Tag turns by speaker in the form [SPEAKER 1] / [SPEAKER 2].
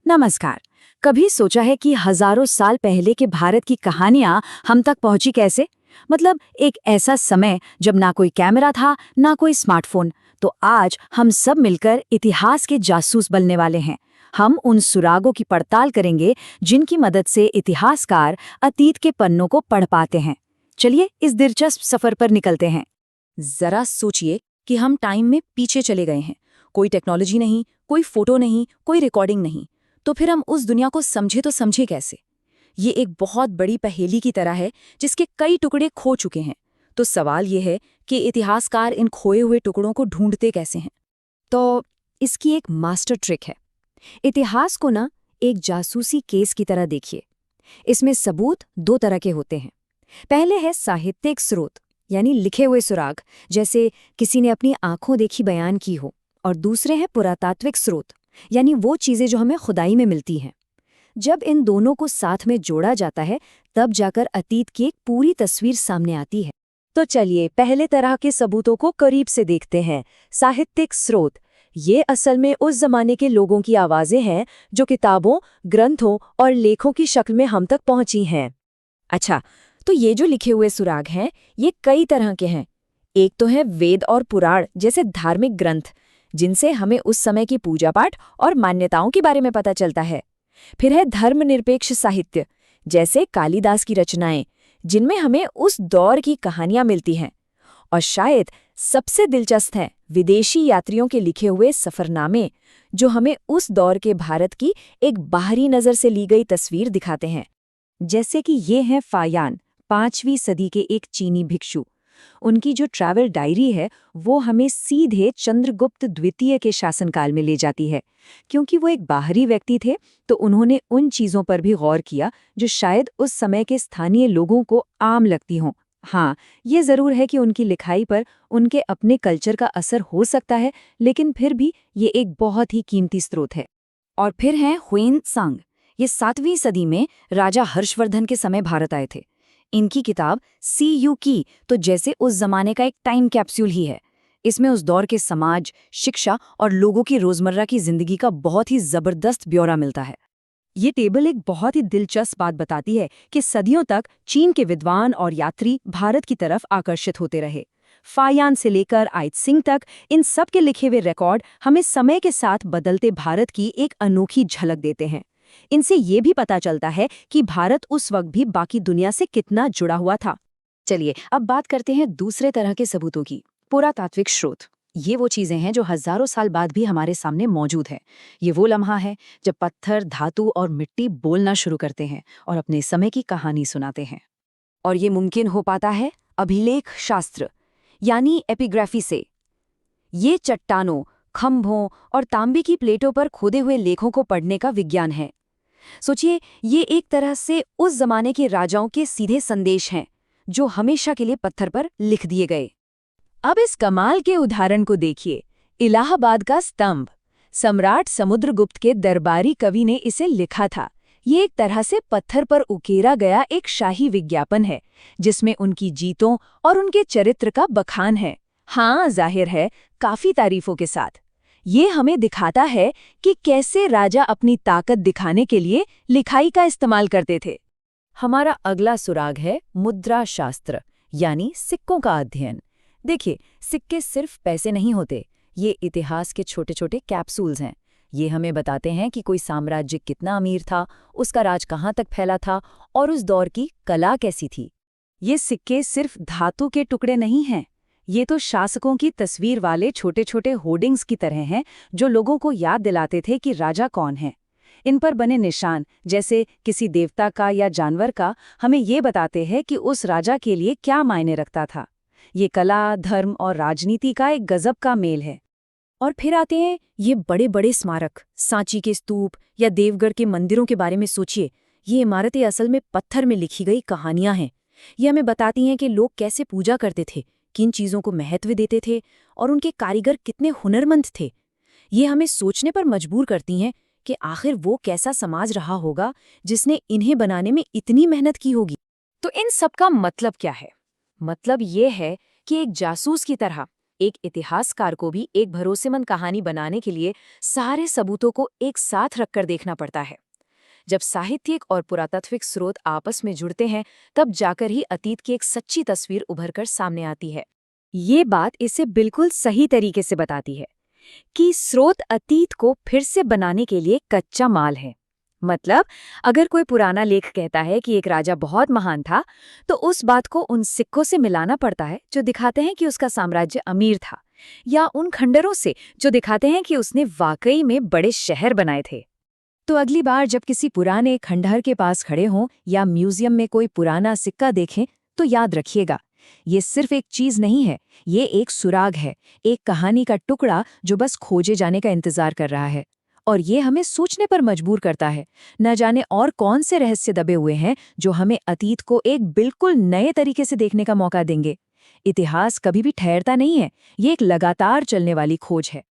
[SPEAKER 1] नमस्कार। कभी सोचा है कि हजारों साल पहले के भारत की कहानियां हम तक पहुंची कैसे? मतलब एक ऐसा समय जब ना कोई कैमरा था ना कोई स्मार्टफोन। तो आज हम सब मिलकर इतिहास के जासूस बनने वाले हैं। हम उन सुरागों की पड़ताल करेंगे जिनकी मदद से इतिहासकार अतीत के पन्नों को पढ़ पाते हैं। चलिए इस दिलचस्प सफर पर निकलते हैं। जरा सोचिए कि हम टाइम में पीछे चले गए हैं। कोई टेक्नोलॉजी नहीं, कोई फोटो नहीं, कोई रिकॉर्डिंग नहीं। तो फिर हम उस दुनिया को समझे तो समझे कैसे? ये एक बहुत बड़ी पहेली की तरह है जिसके कई टुकड़े खो चुके हैं। तो सवाल ये है कि इतिहासकार इन खोए हुए टुकड़ों को ढूंढते कैसे हैं? तो इसकी एक मास्टर ट्रिक है। इतिहास को ना एक जासूसी केस की तरह देखिए। इसमें सबूत दो तरह के होते हैं। पहले है साहित्यिक स्रोत, यानी लिखे हुए सुराग, जैसे किसी ने अपनी आंखों देखी बयान की हो। और दूसरे हैं पुरातात्विक स्रोत, यानी वो चीजें जो हमें खुदाई में मिलती हैं। जब इन दोनों को साथ में जोड़ा जाता है तब जाकर अतीत की एक पूरी तस्वीर सामने आती है। तो चलिए पहले तरह के सबूतों को करीब से देखते हैं। साहित्यिक स्रोत, ये असल में उस जमाने के लोगों की आवाजें हैं जो किताबों, ग्रंथों और लेखों की शक्ल में हम तक पहुंची हैं। अच्छा, तो ये जो लिखे हुए सुराग हैं ये कई तरह के हैं। एक तो है वेद और पुराण जैसे धार्मिक ग्रंथ, जिनसे हमें उस समय की पूजा पाठ और मान्यताओं के बारे में पता चलता है। फिर है धर्मनिरपेक्ष साहित्य, जैसे कालिदास की रचनाएं, जिनमें हमें उस दौर की कहानियां मिलती हैं। और शायद सबसे दिलचस्प है विदेशी यात्रियों के लिखे हुए सफरनामे, जो हमें उस दौर के भारत की एक बाहरी नज़र से ली गई तस्वीर दिखाते हैं। जैसे कि ये हैं फायान, 5वीं सदी के एक चीनी भिक्षु। उनकी जो ट्रैवल डायरी है वो हमें सीधे चंद्रगुप्त द्वितीय के शासनकाल में ले जाती है। क्योंकि वो एक बाहरी व्यक्ति थे तो उन्होंने उन चीज़ों पर भी गौर किया जो शायद उस समय के स्थानीय लोगों को आम लगती हों। हाँ, ये ज़रूर है कि उनकी लिखाई पर उनके अपने कल्चर का असर हो सकता है, लेकिन फिर भी ये एक बहुत ही कीमती स्रोत है। और फिर हैं ह्वेन सांग। ये 7वीं सदी में राजा हर्षवर्धन के समय भारत आए थे। इनकी किताब सी यू की तो जैसे उस जमाने का एक टाइम कैप्सूल ही है। इसमें उस दौर के समाज, शिक्षा और लोगों की रोजमर्रा की जिंदगी का बहुत ही जबरदस्त ब्यौरा मिलता है। ये टेबल एक बहुत ही दिलचस्प बात बताती है कि सदियों तक चीन के विद्वान और यात्री भारत की तरफ आकर्षित होते रहे। फायान से लेकर आयत सिंह तक इन सब के लिखे हुए रिकॉर्ड हमें समय के साथ बदलते भारत की एक अनोखी झलक देते हैं। इनसे ये भी पता चलता है कि भारत उस वक्त भी बाकी दुनिया से कितना जुड़ा हुआ था। चलिए अब बात करते हैं दूसरे तरह के सबूतों की। पुरातात्विक स्रोत, ये वो चीजें हैं जो हजारों साल बाद भी हमारे सामने मौजूद है। ये वो लम्हा है जब पत्थर, धातु और मिट्टी बोलना शुरू करते हैं और अपने समय की कहानी सुनाते हैं। और ये मुमकिन हो पाता है अभिलेख शास्त्र, यानी एपिग्राफी से। ये चट्टानों, खंभों और तांबे की प्लेटों पर खोदे हुए लेखों को पढ़ने का विज्ञान है। सोचिए, ये एक तरह से उस जमाने के राजाओं के सीधे संदेश हैं जो हमेशा के लिए पत्थर पर लिख दिए गए। अब इस कमाल के उदाहरण को देखिए, इलाहाबाद का स्तंभ। सम्राट समुद्रगुप्त के दरबारी कवि ने इसे लिखा था। ये एक तरह से पत्थर पर उकेरा गया एक शाही विज्ञापन है, जिसमें उनकी जीतों और उनके चरित्र का बखान है। हाँ, जाहिर है, काफी तारीफों के साथ। ये हमें दिखाता है कि कैसे राजा अपनी ताकत दिखाने के लिए लिखाई का इस्तेमाल करते थे। हमारा अगला सुराग है मुद्रा शास्त्र, यानी सिक्कों का अध्ययन। देखिए, सिक्के सिर्फ पैसे नहीं होते, ये इतिहास के छोटे छोटे कैप्सूल्स हैं। ये हमें बताते हैं कि कोई साम्राज्य कितना अमीर था, उसका राज कहाँ तक फैला था और उस दौर की कला कैसी थी। ये सिक्के सिर्फ धातु के टुकड़े नहीं हैं, ये तो शासकों की तस्वीर वाले छोटे छोटे होर्डिंग्स की तरह हैं जो लोगों को याद दिलाते थे कि राजा कौन है। इन पर बने निशान, जैसे किसी देवता का या जानवर का, हमें ये बताते हैं कि उस राजा के लिए क्या मायने रखता था। ये कला, धर्म और राजनीति का एक गजब का मेल है। और फिर आते हैं ये बड़े बड़े स्मारक, सांची के स्तूप या देवगढ़ के मंदिरों के बारे में सोचिए। ये इमारतें असल में पत्थर में लिखी गई कहानियां हैं। ये हमें बताती हैं कि लोग कैसे पूजा करते थे, किन चीज़ों को महत्व देते थे और उनके कारीगर कितने हुनरमंद थे। ये हमें सोचने पर मजबूर करती हैं कि आखिर वो कैसा समाज रहा होगा जिसने इन्हें बनाने में इतनी मेहनत की होगी। तो इन सब का मतलब क्या है? मतलब ये है कि एक जासूस की तरह एक इतिहासकार को भी एक भरोसेमंद कहानी बनाने के लिए सारे सबूतों को एक साथ रखकर देखना पड़ता है। जब साहित्यिक और पुरातात्विक स्रोत आपस में जुड़ते हैं, तब जाकर ही अतीत की एक सच्ची तस्वीर उभरकर सामने आती है। ये बात इसे बिल्कुल सही तरीके से बताती है कि स्रोत अतीत को फिर से बनाने के लिए कच्चा माल है। मतलब, अगर कोई पुराना लेख कहता है कि एक राजा बहुत महान था, तो उस बात को उन सिक्कों से मिलाना पड़ता है जो दिखाते हैं कि उसका साम्राज्य अमीर था, या उन खंडरों से जो दिखाते हैं कि उसने वाकई में बड़े शहर बनाए थे। तो अगली बार जब किसी पुराने खंडहर के पास खड़े हों या म्यूजियम में कोई पुराना सिक्का देखें, तो याद रखिएगा, ये सिर्फ एक चीज नहीं है, ये एक सुराग है, एक कहानी का टुकड़ा जो बस खोजे जाने का इंतजार कर रहा है। और ये हमें सोचने पर मजबूर करता है, न जाने और कौन से रहस्य दबे हुए हैं जो हमें अतीत को एक बिल्कुल नए तरीके से देखने का मौका देंगे। इतिहास कभी भी ठहरता नहीं है, ये एक लगातार चलने वाली खोज है।